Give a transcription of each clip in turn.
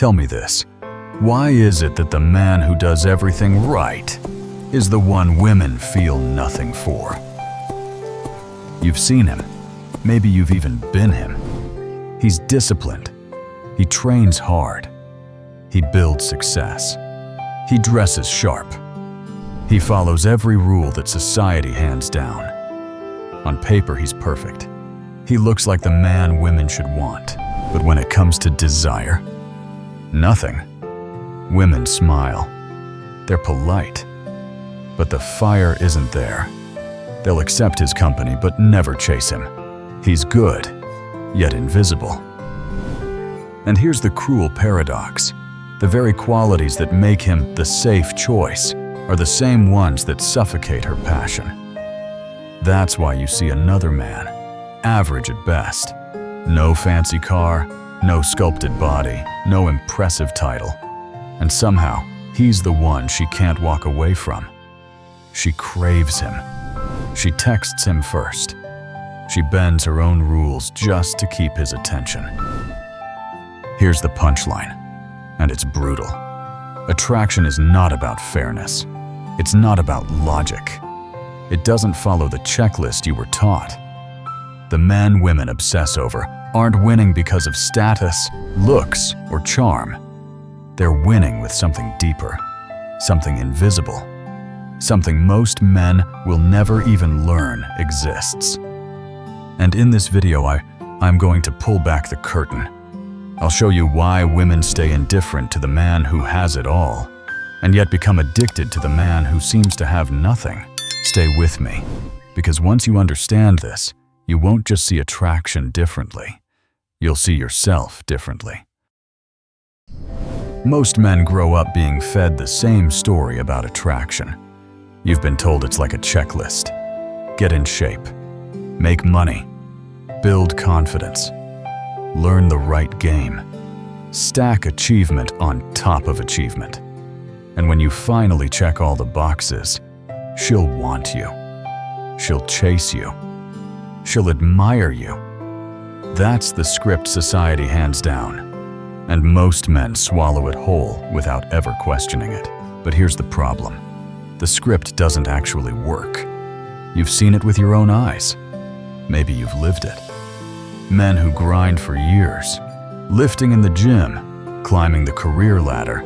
Tell me this. Why is it that the man who does everything right is the one women feel nothing for? You've seen him. Maybe you've even been him. He's disciplined. He trains hard. He builds success. He dresses sharp. He follows every rule that society hands down. On paper, he's perfect. He looks like the man women should want. But when it comes to desire, nothing. Women smile. They're polite. But the fire isn't there. They'll accept his company but never chase him. He's good, yet invisible. And here's the cruel paradox. The very qualities that make him the safe choice are the same ones that suffocate her passion. That's why you see another man, average at best. No fancy car, no sculpted body, no impressive title. And somehow, he's the one she can't walk away from. She craves him. She texts him first. She bends her own rules just to keep his attention. Here's the punchline, and it's brutal. Attraction is not about fairness. It's not about logic. It doesn't follow the checklist you were taught. The men women obsess over aren't winning because of status, looks, or charm. They're winning with something deeper, something invisible, something most men will never even learn exists. And in this video, I'm going to pull back the curtain. I'll show you why women stay indifferent to the man who has it all, and yet become addicted to the man who seems to have nothing. Stay with me, because once you understand this, you won't just see attraction differently. You'll see yourself differently. Most men grow up being fed the same story about attraction. You've been told it's like a checklist. Get in shape, make money, build confidence, learn the right game, stack achievement on top of achievement. And when you finally check all the boxes, she'll want you. She'll chase you. She'll admire you. That's the script society hands down. And most men swallow it whole without ever questioning it. But here's the problem. The script doesn't actually work. You've seen it with your own eyes. Maybe you've lived it. Men who grind for years, lifting in the gym, climbing the career ladder,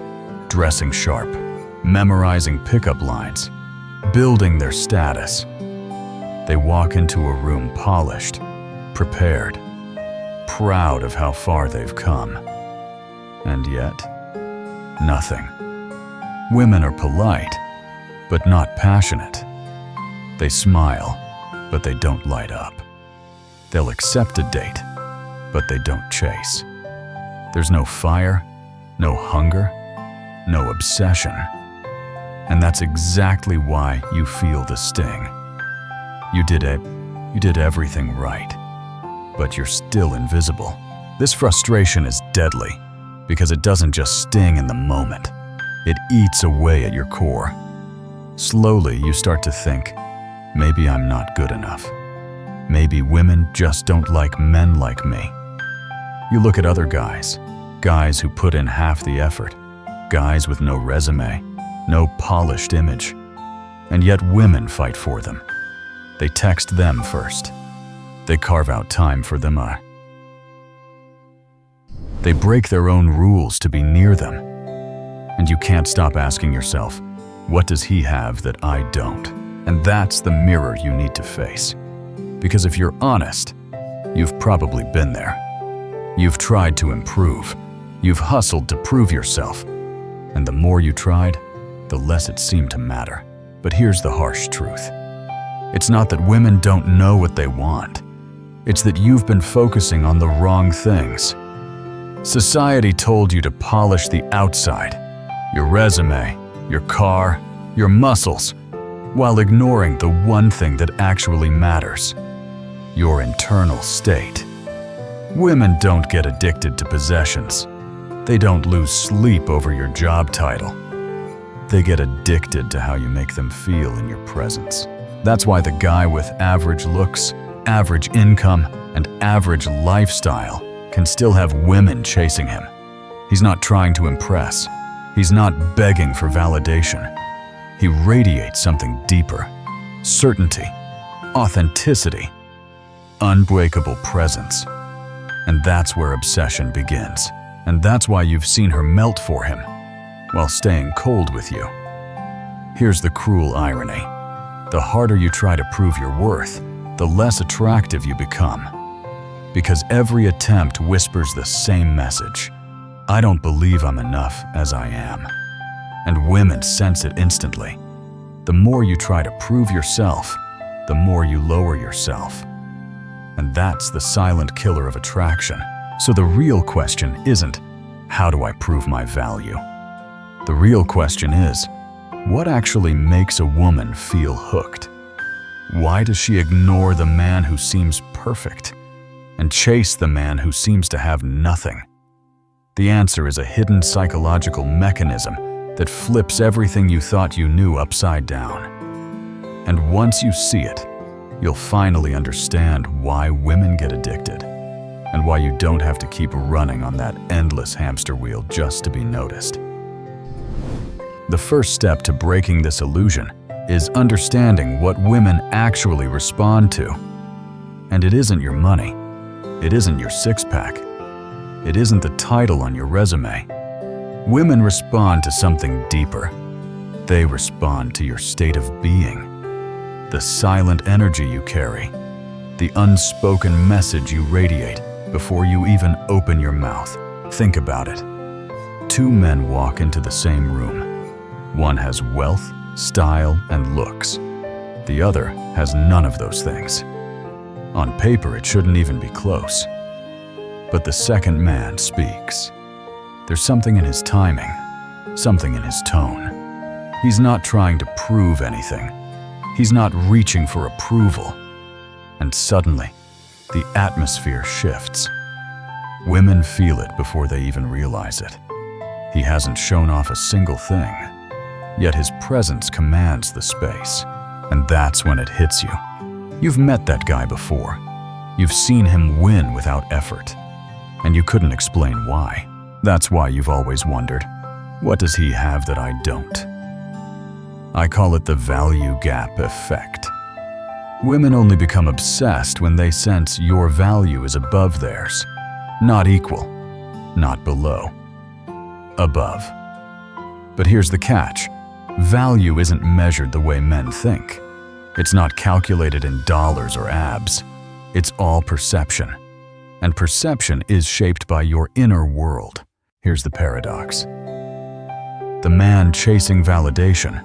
dressing sharp, memorizing pickup lines, building their status. They walk into a room polished, prepared, proud of how far they've come. And yet, nothing. Women are polite, but not passionate. They smile, but they don't light up. They'll accept a date, but they don't chase. There's no fire, no hunger, no obsession. And that's exactly why you feel the sting. You did everything right, but you're still invisible. This frustration is deadly because it doesn't just sting in the moment. It eats away at your core. Slowly, you start to think, maybe I'm not good enough. Maybe women just don't like men like me. You look at other guys who put in half the effort, guys with no resume, no polished image, and yet women fight for them. They text them first. They carve out time for them. They break their own rules to be near them. And you can't stop asking yourself, what does he have that I don't? And that's the mirror you need to face. Because if you're honest, you've probably been there. You've tried to improve. You've hustled to prove yourself. And the more you tried, the less it seemed to matter. But here's the harsh truth. It's not that women don't know what they want. It's that you've been focusing on the wrong things. Society told you to polish the outside, your resume, your car, your muscles, while ignoring the one thing that actually matters, your internal state. Women don't get addicted to possessions. They don't lose sleep over your job title. They get addicted to how you make them feel in your presence. That's why the guy with average looks, average income, and average lifestyle can still have women chasing him. He's not trying to impress. He's not begging for validation. He radiates something deeper: certainty, authenticity, unbreakable presence. And that's where obsession begins. And that's why you've seen her melt for him while staying cold with you. Here's the cruel irony. The harder you try to prove your worth, the less attractive you become. Because every attempt whispers the same message: I don't believe I'm enough as I am. And women sense it instantly. The more you try to prove yourself, the more you lower yourself. And that's the silent killer of attraction. So the real question isn't, how do I prove my value? The real question is, what actually makes a woman feel hooked? Why does she ignore the man who seems perfect and chase the man who seems to have nothing? The answer is a hidden psychological mechanism that flips everything you thought you knew upside down. And once you see it, you'll finally understand why women get addicted and why you don't have to keep running on that endless hamster wheel just to be noticed. The first step to breaking this illusion is understanding what women actually respond to. And it isn't your money. It isn't your six-pack. It isn't the title on your resume. Women respond to something deeper. They respond to your state of being, the silent energy you carry, the unspoken message you radiate before you even open your mouth. Think about it. Two men walk into the same room. One has wealth, style, and looks. The other has none of those things. On paper, it shouldn't even be close. But the second man speaks. There's something in his timing, something in his tone. He's not trying to prove anything. He's not reaching for approval. And suddenly, the atmosphere shifts. Women feel it before they even realize it. He hasn't shown off a single thing, yet his presence commands the space. And that's when it hits you. You've met that guy before. You've seen him win without effort, and you couldn't explain why. That's why you've always wondered, what does he have that I don't? I call it the value gap effect. Women only become obsessed when they sense your value is above theirs. Not equal, not below, above. But here's the catch. Value isn't measured the way men think. It's not calculated in dollars or abs. It's all perception. And perception is shaped by your inner world. Here's the paradox. The man chasing validation,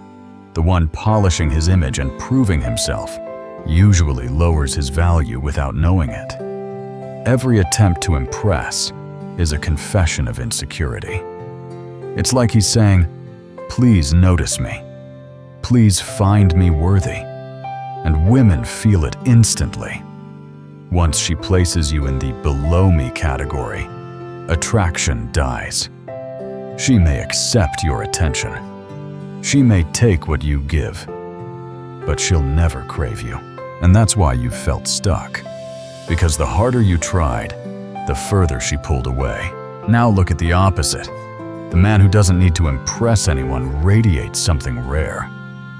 the one polishing his image and proving himself, usually lowers his value without knowing it. Every attempt to impress is a confession of insecurity. It's like he's saying, please notice me. Please find me worthy. And women feel it instantly. Once she places you in the below me category, attraction dies. She may accept your attention. She may take what you give, but she'll never crave you. And that's why you've felt stuck. Because the harder you tried, the further she pulled away. Now look at the opposite. The man who doesn't need to impress anyone radiates something rare.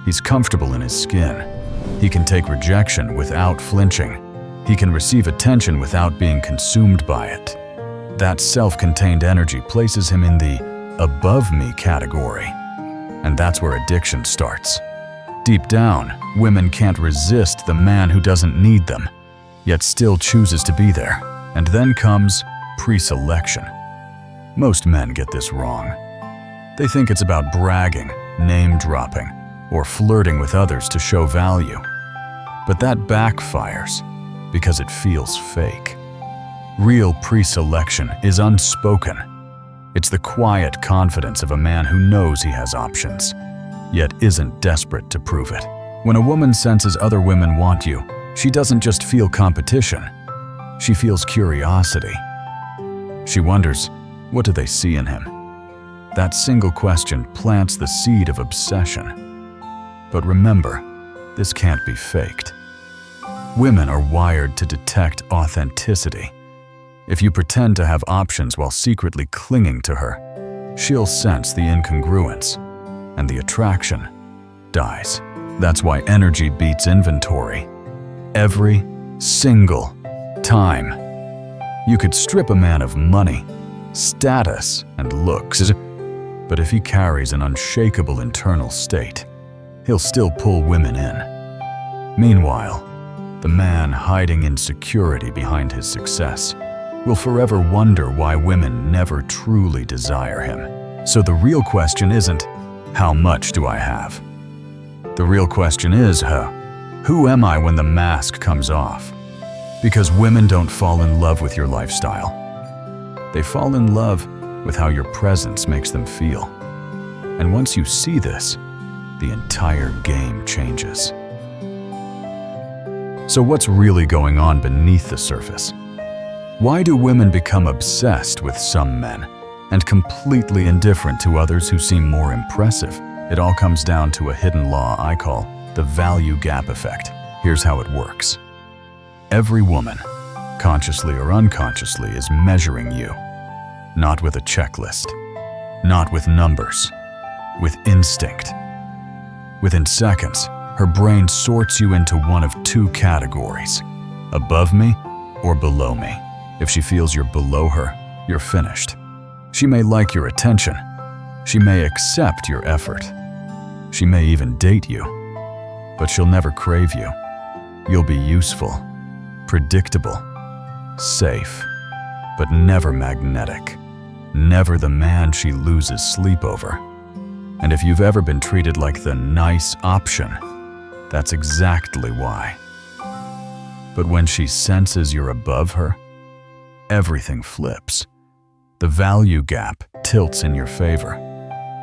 He's comfortable in his skin. He can take rejection without flinching. He can receive attention without being consumed by it. That self-contained energy places him in the above me category. And that's where addiction starts. Deep down, women can't resist the man who doesn't need them, yet still chooses to be there. And then comes pre-selection. Most men get this wrong. They think it's about bragging, name-dropping, or flirting with others to show value. But that backfires because it feels fake. Real pre-selection is unspoken. It's the quiet confidence of a man who knows he has options, yet isn't desperate to prove it. When a woman senses other women want you, she doesn't just feel competition. She feels curiosity. She wonders, what do they see in him? That single question plants the seed of obsession. But remember, this can't be faked. Women are wired to detect authenticity. If you pretend to have options while secretly clinging to her, she'll sense the incongruence, and the attraction dies. That's why energy beats inventory. Every single time. You could strip a man of money, status, and looks, but if he carries an unshakable internal state, he'll still pull women in. Meanwhile, the man hiding insecurity behind his success will forever wonder why women never truly desire him. So the real question isn't, how much do I have? The real question is, who am I when the mask comes off? Because women don't fall in love with your lifestyle. They fall in love with how your presence makes them feel. And once you see this, the entire game changes. So what's really going on beneath the surface? Why do women become obsessed with some men and completely indifferent to others who seem more impressive? It all comes down to a hidden law I call the value gap effect. Here's how it works. Every woman, consciously or unconsciously, is measuring you, not with a checklist, not with numbers, with instinct. Within seconds, her brain sorts you into one of two categories, above me or below me. If she feels you're below her, you're finished. She may like your attention. She may accept your effort. She may even date you, but she'll never crave you. You'll be useful, predictable, safe, but never magnetic. Never the man she loses sleep over. And if you've ever been treated like the nice option, that's exactly why. But when she senses you're above her, everything flips. The value gap tilts in your favor.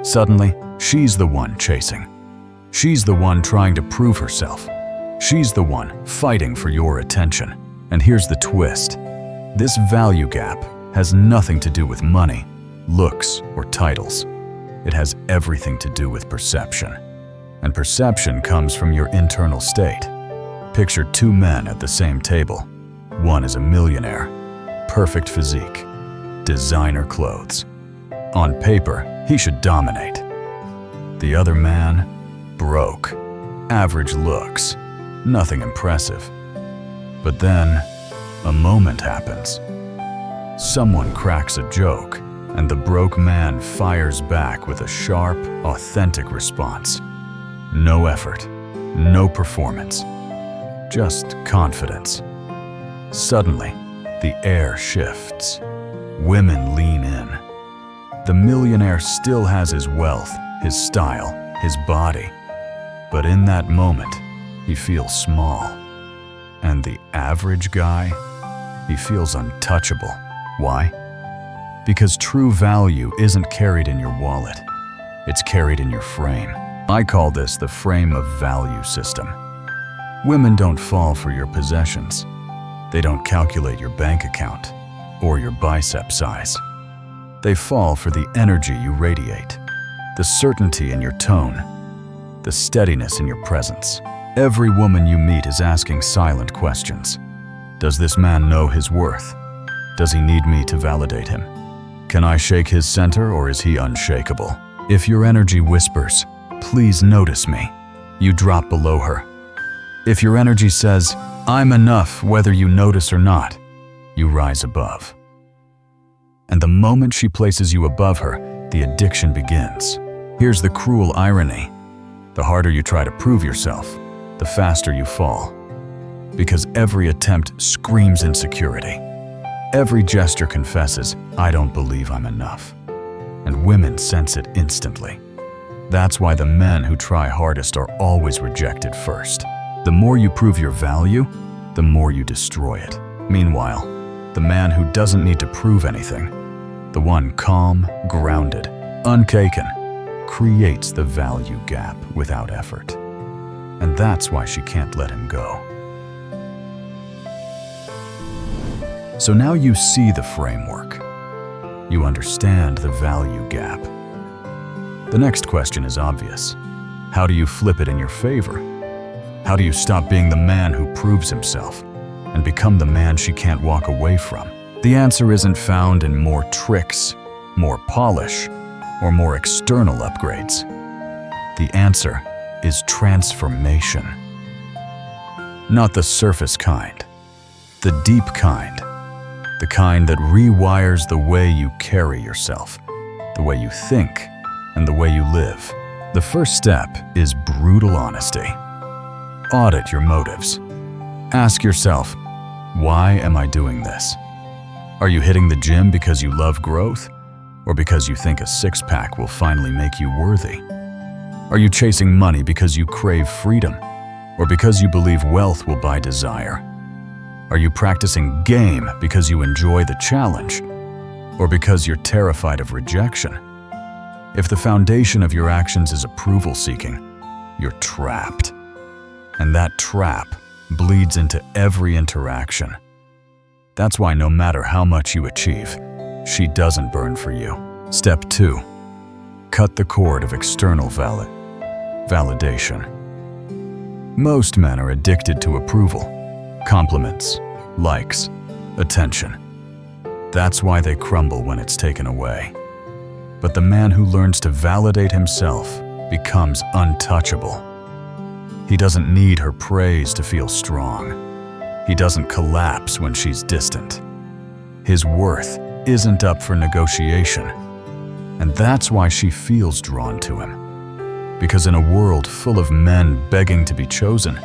Suddenly, she's the one chasing. She's the one trying to prove herself. She's the one fighting for your attention. And here's the twist. This value gap has nothing to do with money, looks, or titles. It has everything to do with perception. And perception comes from your internal state. Picture two men at the same table. One is a millionaire, perfect physique, designer clothes. On paper, he should dominate. The other man, broke, average looks, nothing impressive. But then, a moment happens. Someone cracks a joke, and the broke man fires back with a sharp, authentic response. No effort, no performance, just confidence. Suddenly, the air shifts. Women lean in. The millionaire still has his wealth, his style, his body. But in that moment, he feels small. And the average guy, he feels untouchable. Why? Because true value isn't carried in your wallet. It's carried in your frame. I call this the frame of value system. Women don't fall for your possessions. They don't calculate your bank account or your bicep size. They fall for the energy you radiate, the certainty in your tone, the steadiness in your presence. Every woman you meet is asking silent questions. Does this man know his worth? Does he need me to validate him? Can I shake his center, or is he unshakable? If your energy whispers, "Please notice me," you drop below her. If your energy says, "I'm enough whether you notice or not," you rise above. And the moment she places you above her, the addiction begins. Here's the cruel irony. The harder you try to prove yourself, the faster you fall. Because every attempt screams insecurity. Every gesture confesses, "I don't believe I'm enough." And women sense it instantly. That's why the men who try hardest are always rejected first. The more you prove your value, the more you destroy it. Meanwhile, the man who doesn't need to prove anything, the one calm, grounded, uncaken, creates the value gap without effort. And that's why she can't let him go. So now you see the framework. You understand the value gap. The next question is obvious. How do you flip it in your favor? How do you stop being the man who proves himself and become the man she can't walk away from? The answer isn't found in more tricks, more polish, or more external upgrades. The answer is transformation. Not the surface kind, the deep kind. The kind that rewires the way you carry yourself, the way you think, and the way you live. The first step is brutal honesty. Audit your motives. Ask yourself, why am I doing this? Are you hitting the gym because you love growth, or because you think a six-pack will finally make you worthy? Are you chasing money because you crave freedom, or because you believe wealth will buy desire? Are you practicing game because you enjoy the challenge, or because you're terrified of rejection? If the foundation of your actions is approval-seeking, you're trapped. And that trap bleeds into every interaction. That's why no matter how much you achieve, she doesn't burn for you. Step 2. Cut the cord of external validation. Most men are addicted to approval, compliments, likes, attention. That's why they crumble when it's taken away. But the man who learns to validate himself becomes untouchable. He doesn't need her praise to feel strong. He doesn't collapse when she's distant. His worth isn't up for negotiation. And that's why she feels drawn to him. Because in a world full of men begging to be chosen,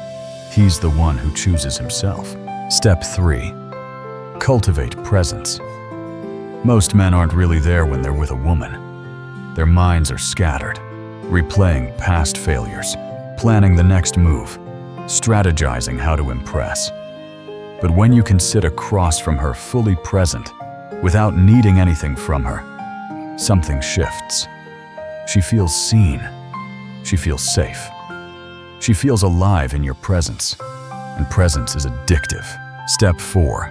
he's the one who chooses himself. Step 3. Cultivate presence. Most men aren't really there when they're with a woman. Their minds are scattered, replaying past failures, planning the next move, strategizing how to impress. But when you can sit across from her fully present, without needing anything from her, something shifts. She feels seen. She feels safe. She feels alive in your presence, and presence is addictive. Step 4.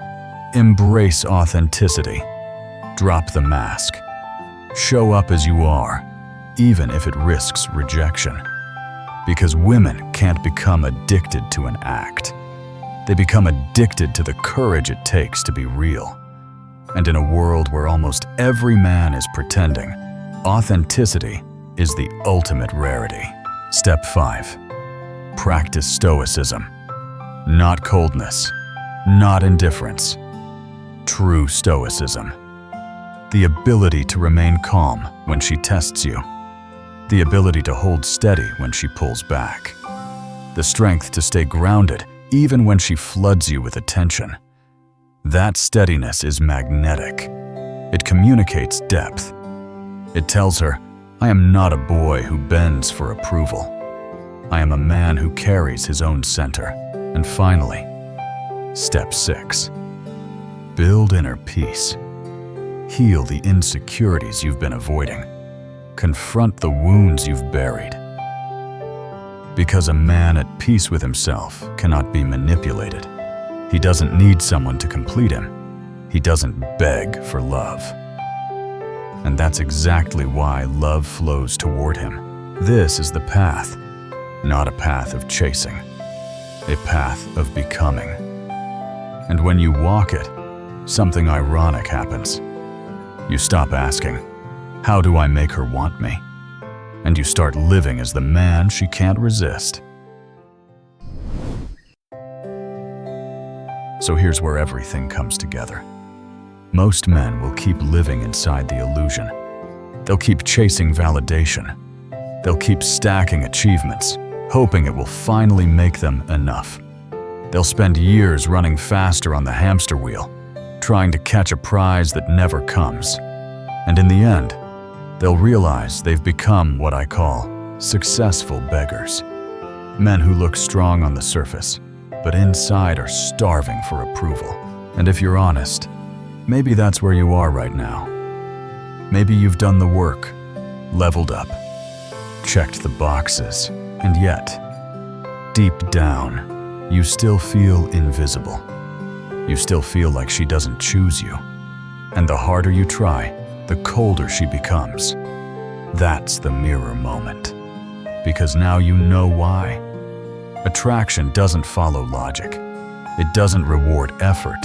Embrace authenticity. Drop the mask. Show up as you are, even if it risks rejection. Because women can't become addicted to an act. They become addicted to the courage it takes to be real. And in a world where almost every man is pretending, authenticity is the ultimate rarity. Step 5. Practice stoicism. Not coldness, not indifference. True stoicism. The ability to remain calm when she tests you. The ability to hold steady when she pulls back. The strength to stay grounded even when she floods you with attention. That steadiness is magnetic. It communicates depth. It tells her, I am not a boy who bends for approval. I am a man who carries his own center. And finally, step 6. Build inner peace. Heal the insecurities you've been avoiding. Confront the wounds you've buried. Because a man at peace with himself cannot be manipulated. He doesn't need someone to complete him. He doesn't beg for love. And that's exactly why love flows toward him. This is the path, not a path of chasing, a path of becoming. And when you walk it, something ironic happens. You stop asking, how do I make her want me? And you start living as the man she can't resist. So here's where everything comes together. Most men will keep living inside the illusion. They'll keep chasing validation. They'll keep stacking achievements, hoping it will finally make them enough. They'll spend years running faster on the hamster wheel, trying to catch a prize that never comes. And in the end, they'll realize they've become what I call successful beggars. Men who look strong on the surface, but inside are starving for approval. And if you're honest, maybe that's where you are right now. Maybe you've done the work, leveled up, checked the boxes, and yet, deep down, you still feel invisible. You still feel like she doesn't choose you. And the harder you try, the colder she becomes. That's the mirror moment. Because now you know why. Attraction doesn't follow logic. It doesn't reward effort.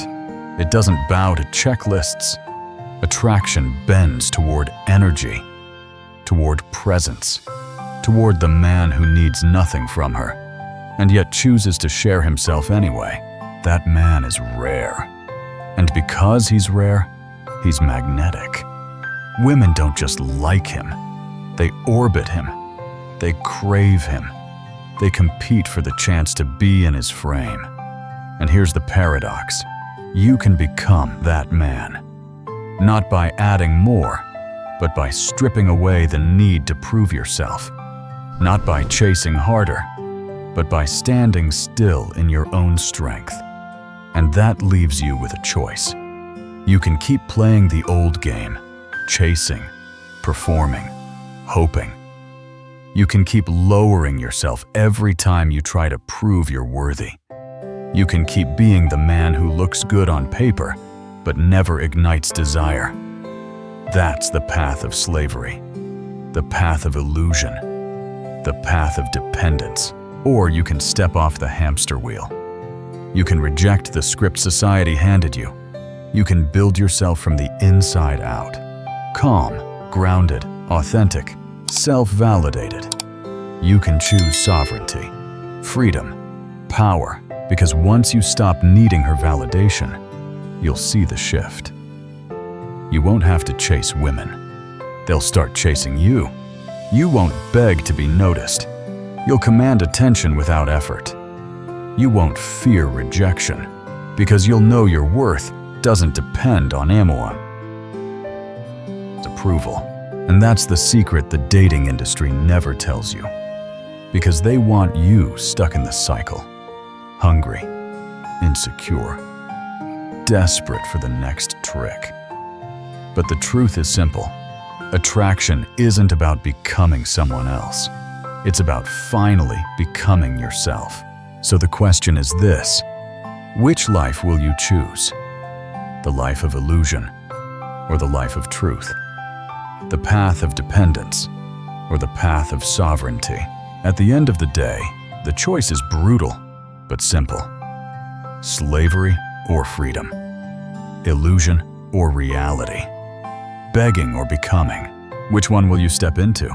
It doesn't bow to checklists. Attraction bends toward energy, toward presence, toward the man who needs nothing from her, and yet chooses to share himself anyway. That man is rare. And because he's rare, he's magnetic. Women don't just like him. They orbit him. They crave him. They compete for the chance to be in his frame. And here's the paradox. You can become that man. Not by adding more, but by stripping away the need to prove yourself. Not by chasing harder, but by standing still in your own strength. And that leaves you with a choice. You can keep playing the old game, chasing, performing, hoping. You can keep lowering yourself every time you try to prove you're worthy. You can keep being the man who looks good on paper, but never ignites desire. That's the path of slavery, the path of illusion, the path of dependence. Or you can step off the hamster wheel. You can reject the script society handed you. You can build yourself from the inside out. Calm, grounded, authentic, self-validated. You can choose sovereignty, freedom, power, because once you stop needing her validation, you'll see the shift. You won't have to chase women. They'll start chasing you. You won't beg to be noticed. You'll command attention without effort. You won't fear rejection, because you'll know your worth doesn't depend on anyone. It's approval. And that's the secret the dating industry never tells you. Because they want you stuck in the cycle. Hungry, insecure, desperate for the next trick. But the truth is simple. Attraction isn't about becoming someone else. It's about finally becoming yourself. So the question is this: which life will you choose? The life of illusion or the life of truth? The path of dependence or the path of sovereignty? At the end of the day, the choice is brutal but simple. Slavery or freedom? Illusion or reality? Begging or becoming? Which one will you step into?